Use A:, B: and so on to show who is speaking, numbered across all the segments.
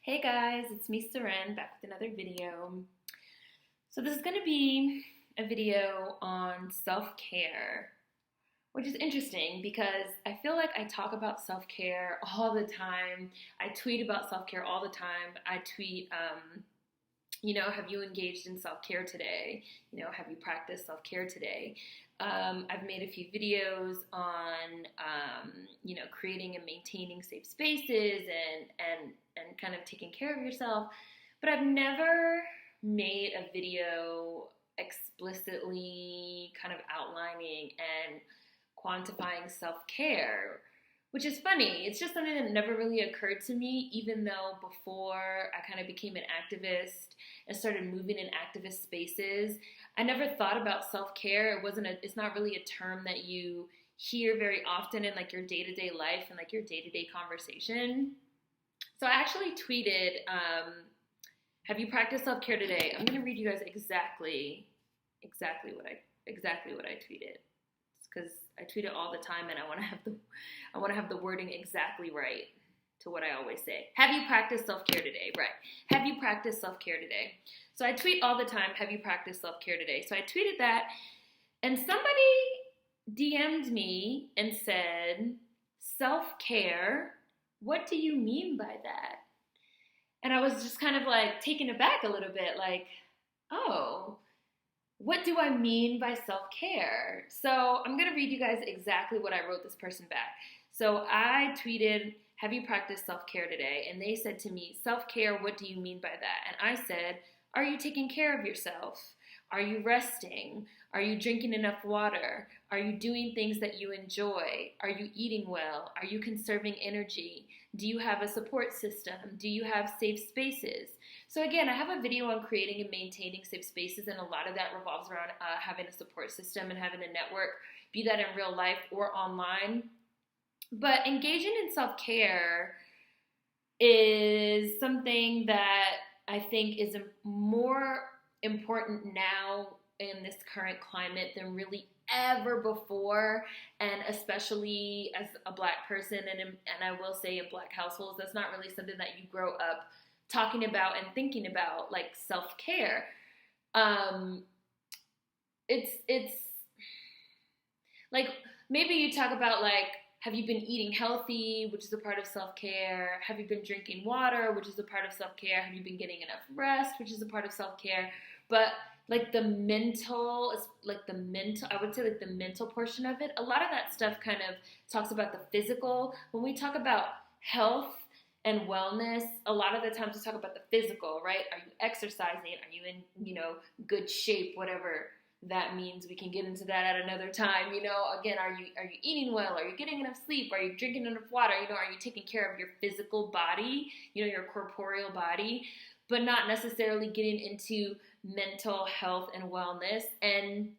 A: Hey guys, it's me Seren back with another video. So this is going to be a video on self-care, which is interesting because I feel like I talk about self-care all the time. I tweet about self-care all the time. I tweet, have you engaged in self-care today? Have you practiced self-care today? I've made a few videos on, creating and maintaining safe spaces and kind of taking care of yourself. But I've never made a video explicitly kind of outlining and quantifying self-care, which is funny. It's just something that never really occurred to me, even though before I kind of became an activist and started moving in activist spaces, I never thought about self-care. It's not really a term that you hear very often in like your day-to-day life and like your day-to-day conversation. So I actually tweeted, have you practiced self-care today? I'm going to read you guys exactly what I tweeted. Because I tweet it all the time, and I want to have the wording exactly right to what I always say. Have you practiced self-care today? Right. Have you practiced self-care today? So I tweet all the time, have you practiced self-care today? So I tweeted that, and somebody DM'd me and said, self-care, what do you mean by that? And I was just kind of like taken aback a little bit, like, oh, what do I mean by self-care? So I'm going to read you guys exactly what I wrote this person back. So I tweeted, have you practiced self-care today? And they said to me, self-care, what do you mean by that? And I said, are you taking care of yourself? Are you resting? Are you drinking enough water? Are you doing things that you enjoy? Are you eating well? Are you conserving energy? Do you have a support system? Do you have safe spaces? So again, I have a video on creating and maintaining safe spaces, and a lot of that revolves around having a support system and having a network, be that in real life or online. But engaging in self-care is something that I think is more important now in this current climate than really ever before, and especially as a Black person, and I will say in Black households, that's not really something that you grow up talking about and thinking about, like self-care. It's like maybe you talk about like, have you been eating healthy, which is a part of self-care? Have you been drinking water, which is a part of self-care? Have you been getting enough rest, which is a part of self-care? But like the mental, I would say like the mental portion of it, a lot of that stuff kind of talks about the physical. When we talk about health and wellness, a lot of the times we talk about the physical, right? Are you exercising? Are you in, good shape, whatever that means? We can get into that at another time. Again, are you eating well? Are you getting enough sleep? Are you drinking enough water? Are you taking care of your physical body, your corporeal body, but not necessarily getting into mental health and wellness. And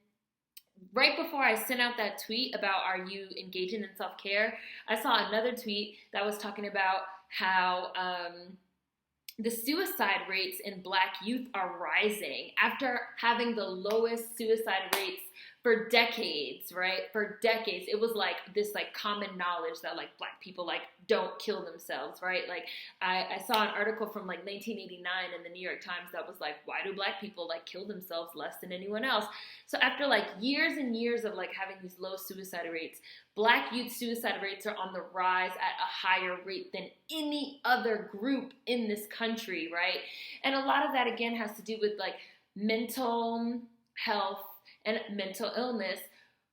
A: right before I sent out that tweet about are you engaging in self-care, I saw another tweet that was talking about how the suicide rates in Black youth are rising after having the lowest suicide rates for decades, right? For decades. It was like this like common knowledge that like Black people like don't kill themselves, right? Like I saw an article from like 1989 in the New York Times that was like, why do Black people like kill themselves less than anyone else? So after like years and years of like having these low suicide rates, Black youth suicide rates are on the rise at a higher rate than any other group in this country, right? And a lot of that again has to do with like mental health and mental illness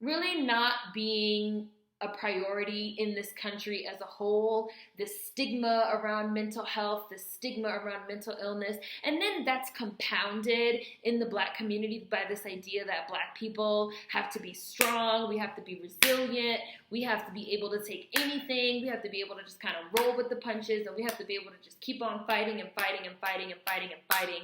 A: really not being a priority in this country as a whole, the stigma around mental health, the stigma around mental illness, and then that's compounded in the Black community by this idea that Black people have to be strong, we have to be resilient, we have to be able to take anything, we have to be able to just kind of roll with the punches, and we have to be able to just keep on fighting and fighting and fighting and fighting and fighting.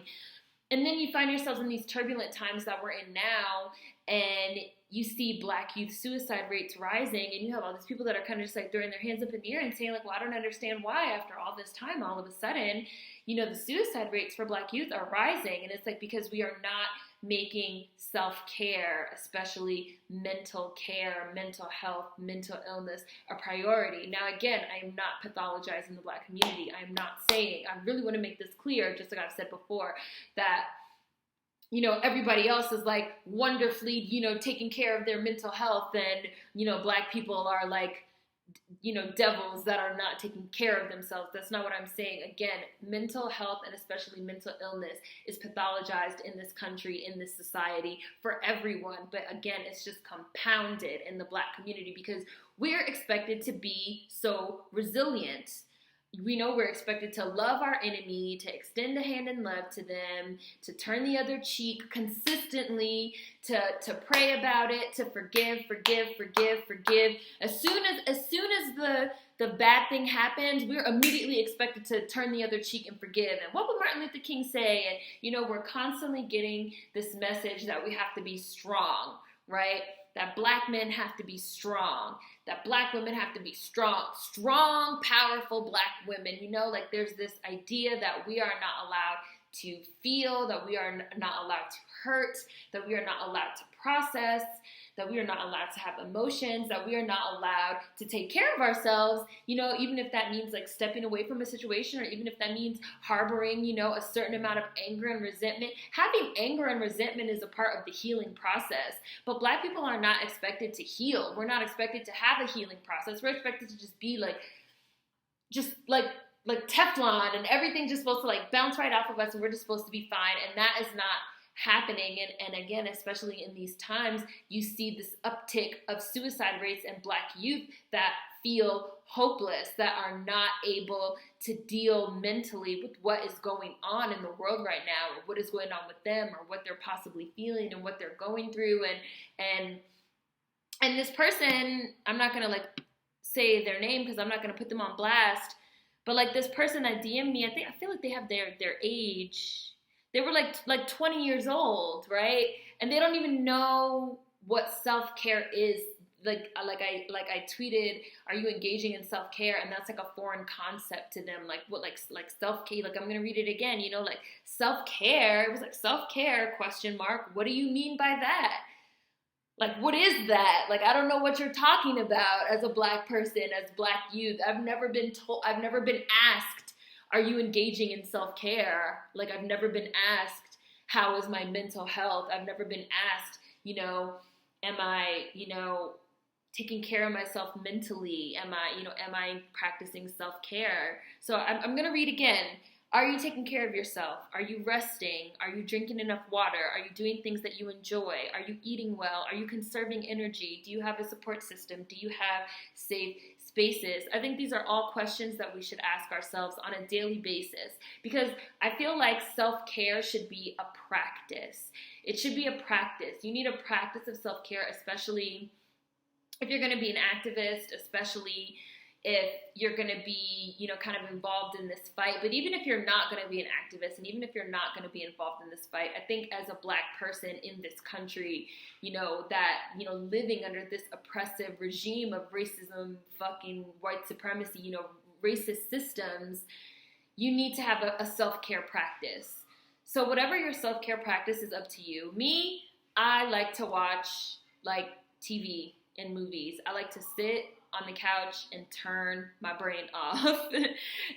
A: And then you find yourselves in these turbulent times that we're in now, and you see Black youth suicide rates rising, and you have all these people that are kind of just like throwing their hands up in the air and saying like, well, I don't understand why after all this time, all of a sudden, the suicide rates for Black youth are rising. And it's like, because we are not making self-care, especially mental care, mental health, mental illness, a priority. Now, again, I am not pathologizing the Black community. I am not saying, I really want to make this clear, just like I've said before, that everybody else is like wonderfully, taking care of their mental health, and, Black people are like, devils that are not taking care of themselves. That's not what I'm saying. Again, mental health and especially mental illness is pathologized in this country, in this society, for everyone. But again, it's just compounded in the Black community because we're expected to be so resilient. We know we're expected to love our enemy, to extend a hand in love to them, to turn the other cheek consistently, to pray about it, to forgive. As soon as the bad thing happens, we're immediately expected to turn the other cheek and forgive. And what would Martin Luther King say? And we're constantly getting this message that we have to be strong, right? That Black men have to be strong, that Black women have to be strong, powerful Black women. There's this idea that we are not allowed to feel, that we are not allowed to hurt, that we are not allowed to process, that we are not allowed to have emotions, that we are not allowed to take care of ourselves, even if that means like stepping away from a situation, or even if that means harboring, a certain amount of anger and resentment. Having anger and resentment is a part of the healing process, but Black people are not expected to heal. We're not expected to have a healing process. We're expected to just be like Teflon, and everything's just supposed to like bounce right off of us, and we're just supposed to be fine, and that is not happening. And again, especially in these times, you see this uptick of suicide rates in Black youth that feel hopeless, that are not able to deal mentally with what is going on in the world right now, or what is going on with them, or what they're possibly feeling and what they're going through. And this person, I'm not gonna like say their name because I'm not gonna put them on blast, but like this person that DM'd me, I feel like they have their age. They were like 20 years old, right? And they don't even know what self-care is. Like I tweeted, are you engaging in self-care? And that's like a foreign concept to them. Like what, like self-care, like I'm gonna read it again, like self-care. It was like self-care ? What do you mean by that? Like, what is that? Like, I don't know what you're talking about as a Black person, as Black youth. I've never been asked, are you engaging in self-care? Like, I've never been asked, how is my mental health? I've never been asked, am I, taking care of myself mentally? Am I practicing self-care? So I'm going to read again. Are you taking care of yourself? Are you resting? Are you drinking enough water? Are you doing things that you enjoy? Are you eating well? Are you conserving energy? Do you have a support system? Do you have safe spaces? I think these are all questions that we should ask ourselves on a daily basis, because I feel like self-care should be a practice. It should be a practice. You need a practice of self-care, especially if you're going to be an activist, especially if you're going to be, kind of involved in this fight. But even if you're not going to be an activist, and even if you're not going to be involved in this fight, I think as a Black person in this country, living under this oppressive regime of racism, fucking white supremacy, racist systems, you need to have a self-care practice. So whatever your self-care practice is, up to you. Me, I like to watch like TV and movies. I like to sit on the couch and turn my brain off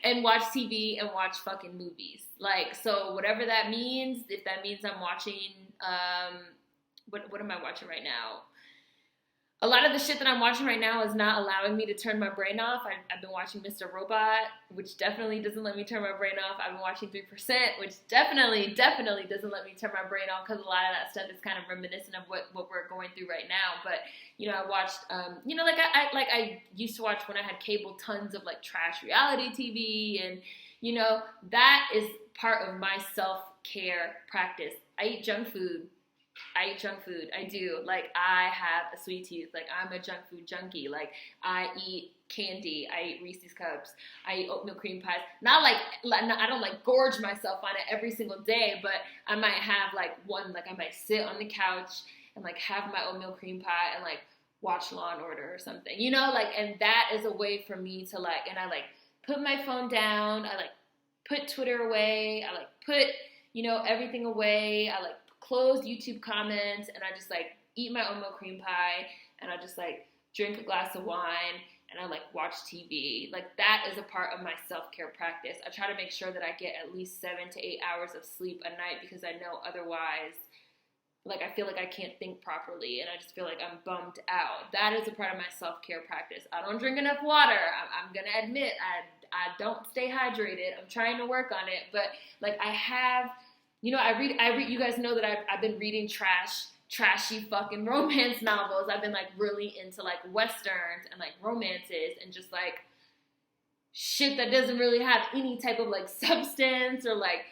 A: and watch TV and watch fucking movies. Like, so whatever that means, if that means I'm watching, what am I watching right now? A lot of the shit that I'm watching right now is not allowing me to turn my brain off. I've been watching Mr. Robot, which definitely doesn't let me turn my brain off. I've been watching 3%, which definitely doesn't let me turn my brain off, because a lot of that stuff is kind of reminiscent of what we're going through right now. But, I watched, I used to watch when I had cable, tons of like trash reality TV, and, that is part of my self-care practice. I eat junk food. I do. Like, I have a sweet tooth. Like, I'm a junk food junkie. Like, I eat candy. I eat Reese's Cups. I eat oatmeal cream pies. I don't like gorge myself on it every single day, but I might have like one, like I might sit on the couch and like have my oatmeal cream pie and like watch Law and Order or something, and that is a way for me to like, and I like put my phone down. I like put Twitter away. I like put, everything away. I like close YouTube comments, and I just like eat my oatmeal cream pie, and I just like drink a glass of wine, and I like watch TV. Like that is a part of my self-care practice. I try to make sure that I get at least 7 to 8 hours of sleep a night, because I know otherwise, like I feel like I can't think properly, and I just feel like I'm bummed out. That is a part of my self-care practice. I don't drink enough water. I'm gonna admit I don't stay hydrated. I'm trying to work on it, but like I have, you know, I read. You guys know that I've been reading trashy fucking romance novels. I've been like really into like westerns and like romances and just like shit that doesn't really have any type of like substance or like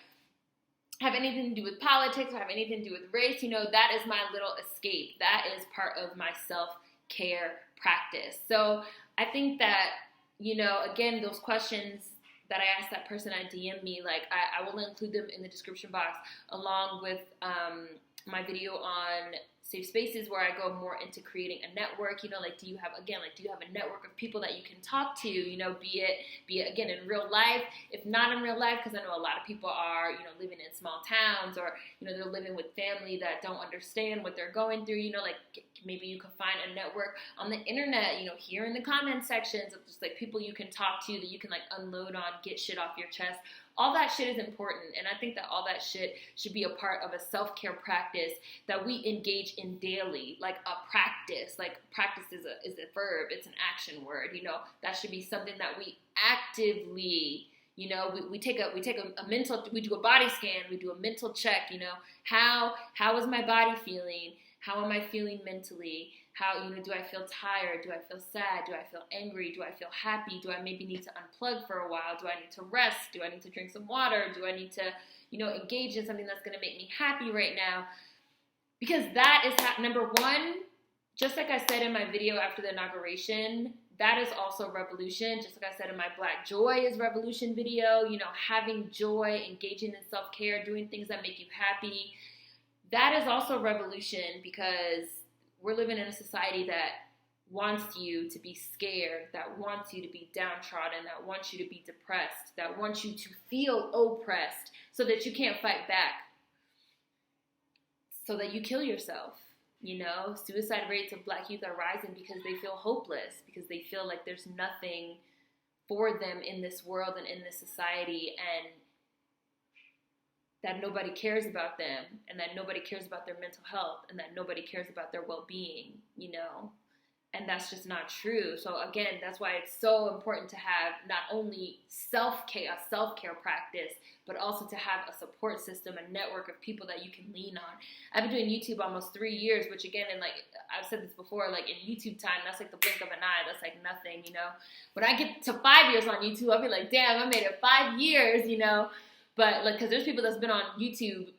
A: have anything to do with politics or have anything to do with race. You know, that is my little escape. That is part of my self-care practice. So I think that, you know, again, those questions that I asked that person I DM me, like I will include them in the description box along with my video on safe spaces, where I go more into creating a network. You know, like do you have a network of people that you can talk to, you know, be it again in real life, if not in real life, because I know a lot of people are, you know, living in small towns, or, you know, they're living with family that don't understand what they're going through, you know, like maybe you could find a network on the internet, you know, here in the comment sections of just like people you can talk to that you can like unload on, get shit off your chest. All that shit is important, and I think that all that shit should be a part of a self-care practice that we engage in daily, like a practice. Like practice is a verb, it's an action word, you know. That should be something that we actively, you know, we take a mental, we do a body scan, we do a mental check, you know. How is my body feeling? How am I feeling mentally? How, you know, do I feel tired? Do I feel sad? Do I feel angry? Do I feel happy? Do I maybe need to unplug for a while? Do I need to rest? Do I need to drink some water? Do I need to, you know, engage in something that's going to make me happy right now? Because that is number one, just like I said in my video after the inauguration, that is also revolution. Just like I said in my Black Joy is Revolution video, you know, having joy, engaging in self-care, doing things that make you happy. That is also revolution, because we're living in a society that wants you to be scared, that wants you to be downtrodden, that wants you to be depressed, that wants you to feel oppressed so that you can't fight back, so that you kill yourself. You know, suicide rates of Black youth are rising because they feel hopeless, because they feel like there's nothing for them in this world and in this society, and that nobody cares about them, and that nobody cares about their mental health, and that nobody cares about their well-being, you know? And that's just not true. So again, that's why it's so important to have not only a self-care practice, but also to have a support system, a network of people that you can lean on. I've been doing YouTube almost 3 years, which again, and like I've said this before, like in YouTube time, that's like the blink of an eye. That's like nothing, you know? When I get to 5 years on YouTube, I'll be like, damn, I made it 5 years, you know? But like, because there's people that's been on YouTube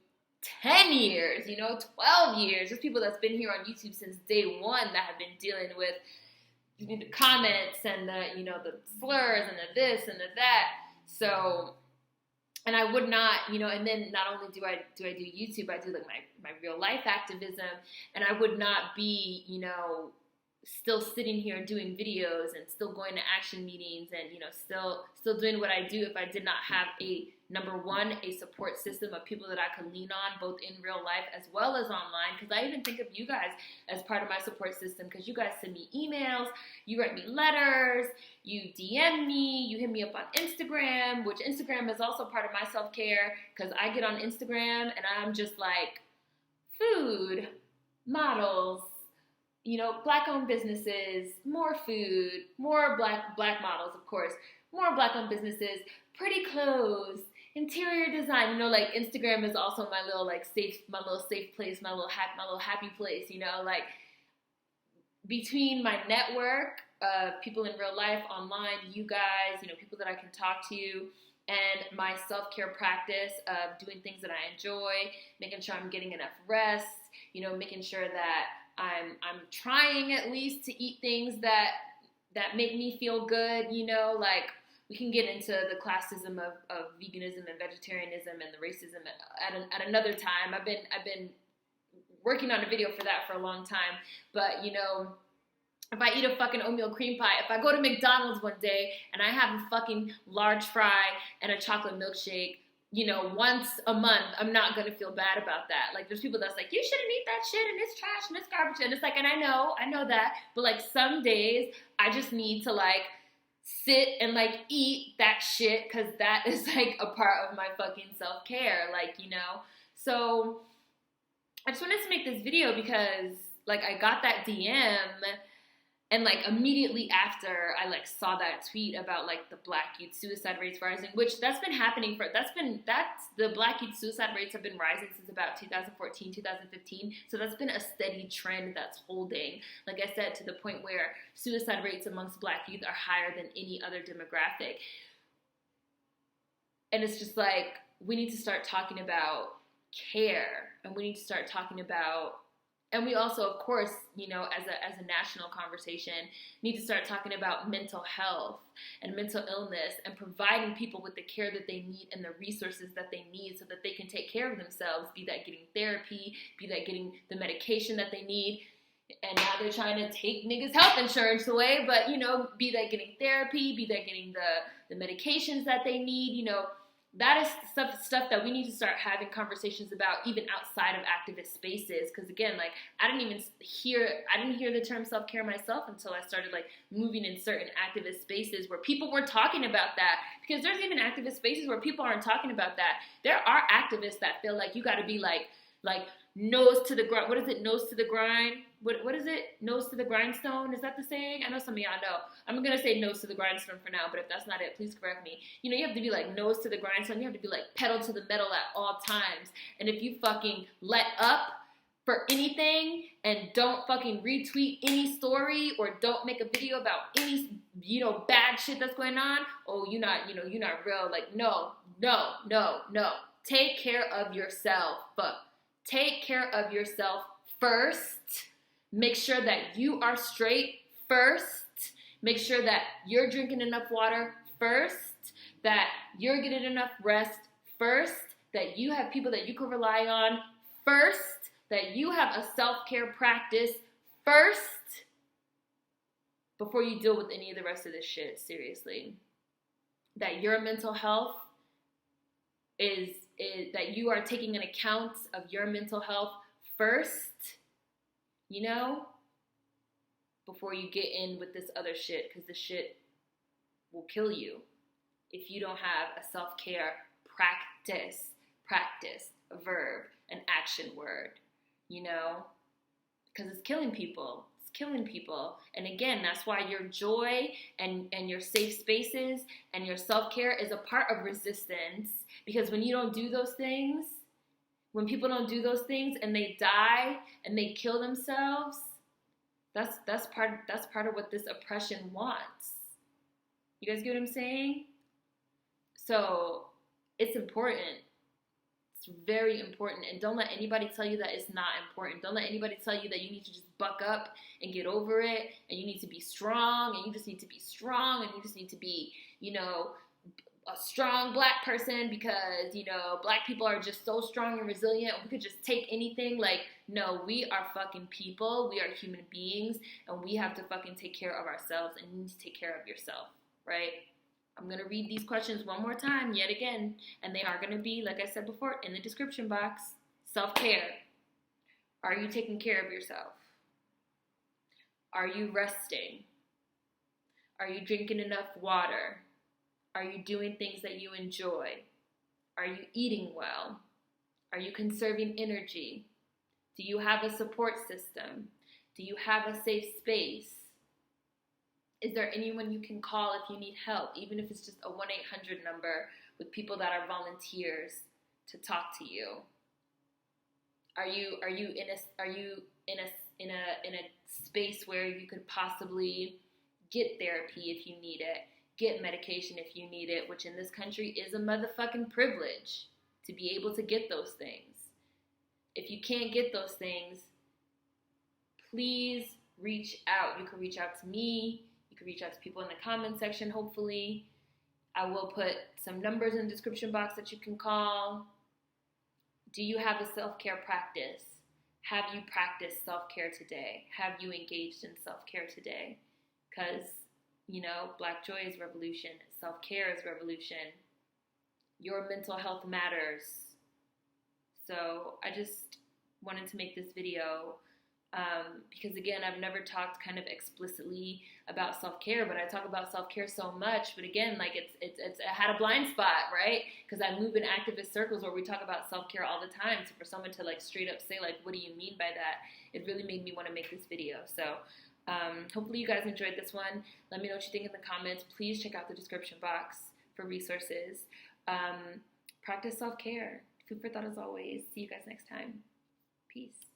A: 10 years, you know, 12 years. There's people that's been here on YouTube since day one that have been dealing with the comments and the, you know, the slurs and the this and the that. So, and I would not, you know, and then not only do I do YouTube, I do like my real life activism, and I would not be, you know, still sitting here doing videos and still going to action meetings and, you know, still doing what I do if I did not have number one, a support system of people that I can lean on both in real life as well as online. Because I even think of you guys as part of my support system, because you guys send me emails, you write me letters, you DM me, you hit me up on Instagram, which Instagram is also part of my self-care, because I get on Instagram and I'm just like, food, models, you know, Black-owned businesses, more food, more black models, of course, more Black-owned businesses, pretty clothes, interior design. You know, like Instagram is also my little safe place, my little happy place. You know, like between my network of people in real life, online, you guys, you know, people that I can talk to, and my self-care practice of doing things that I enjoy, making sure I'm getting enough rest, you know, making sure that I'm trying at least to eat things that make me feel good, you know, like we can get into the classism of veganism and vegetarianism and the racism at another time. I've been working on a video for that for a long time, but you know, if I eat a fucking oatmeal cream pie, if I go to McDonald's one day and I have a fucking large fry and a chocolate milkshake, you know, once a month, I'm not gonna feel bad about that. Like, there's people that's like, you shouldn't eat that shit, and it's trash, and it's garbage, and it's like, and I know that, but like, some days, I just need to like, sit and like, eat that shit, because that is like, a part of my fucking self-care, like, you know? So, I just wanted to make this video because, like, I got that DM, and like immediately after I like saw that tweet about like the Black youth suicide rates rising, which that's the Black youth suicide rates have been rising since about 2014, 2015. So that's been a steady trend that's holding. Like I said, to the point where suicide rates amongst Black youth are higher than any other demographic. And it's just like, we need to start talking about care, and we need to start talking about, and we also, of course, you know, as a national conversation, need to start talking about mental health and mental illness, and providing people with the care that they need and the resources that they need so that they can take care of themselves, be that getting therapy, be that getting the medication that they need. And now they're trying to take niggas' health insurance away, but, you know, be that getting therapy, be that getting the medications that they need, you know. That is stuff that we need to start having conversations about, even outside of activist spaces. Because again, like, I didn't hear the term self-care myself until I started like moving in certain activist spaces where people were talking about that. Because there's even activist spaces where people aren't talking about that. There are activists that feel like you got to be like nose to the grind. What is it? Nose to the grind. What is it? Nose to the grindstone? Is that the saying? I know some of y'all know. I'm going to say nose to the grindstone for now, but if that's not it, please correct me. You know, you have to be like nose to the grindstone. You have to be like pedal to the metal at all times. And if you fucking let up for anything and don't fucking retweet any story or don't make a video about any, you know, bad shit that's going on, oh, you're not real. Like, no. Take care of yourself. Take care of yourself first. Make sure that you are straight first. Make sure that you're drinking enough water first. That you're getting enough rest first. That you have people that you can rely on first. That you have a self-care practice first. Before you deal with any of the rest of this shit, seriously. That your mental health is that you are taking an account of your mental health first, you know, before you get in with this other shit, because this shit will kill you if you don't have a self-care practice, a verb, an action word, you know, because it's killing people. And again, that's why your joy and your safe spaces and your self-care is a part of resistance, because when you don't do those things, when people don't do those things and they die and they kill themselves, that's part of what this oppression wants. You guys get what I'm saying? So it's important. It's very important. And don't let anybody tell you that it's not important. Don't let anybody tell you that you need to just buck up and get over it, and you need to be strong, and you just need to be strong, and you just need to be, you know, a strong Black person because, you know, Black people are just so strong and resilient. We could just take anything. Like, no, we are fucking people. We are human beings, and we have to fucking take care of ourselves, and you need to take care of yourself, right? I'm going to read these questions one more time, yet again, and they are going to be, like I said before, in the description box. Self-care. Are you taking care of yourself? Are you resting? Are you drinking enough water? Are you doing things that you enjoy? Are you eating well? Are you conserving energy? Do you have a support system? Do you have a safe space? Is there anyone you can call if you need help, even if it's just a 1-800 number with people that are volunteers to talk to you? Are you in a space where you could possibly get therapy if you need it, get medication if you need it, which in this country is a motherfucking privilege to be able to get those things. If you can't get those things, please reach out. You can reach out to me. You can reach out to people in the comment section, hopefully. I will put some numbers in the description box that you can call. Do you have a self-care practice? Have you practiced self-care today? Have you engaged in self-care today? Because, you know, Black joy is revolution. Self-care is revolution. your mental health matters. So I just wanted to make this video because, again, I've never talked kind of explicitly about self-care, but I talk about self-care so much. But again, like it's I had a blind spot, right? Because I move in activist circles where we talk about self-care all the time. So for someone to like straight up say like, what do you mean by that? It really made me want to make this video. So hopefully you guys enjoyed this one. Let me know what you think in the comments. Please check out the description box for resources. Practice self-care. Food for thought as always. See you guys next time. Peace.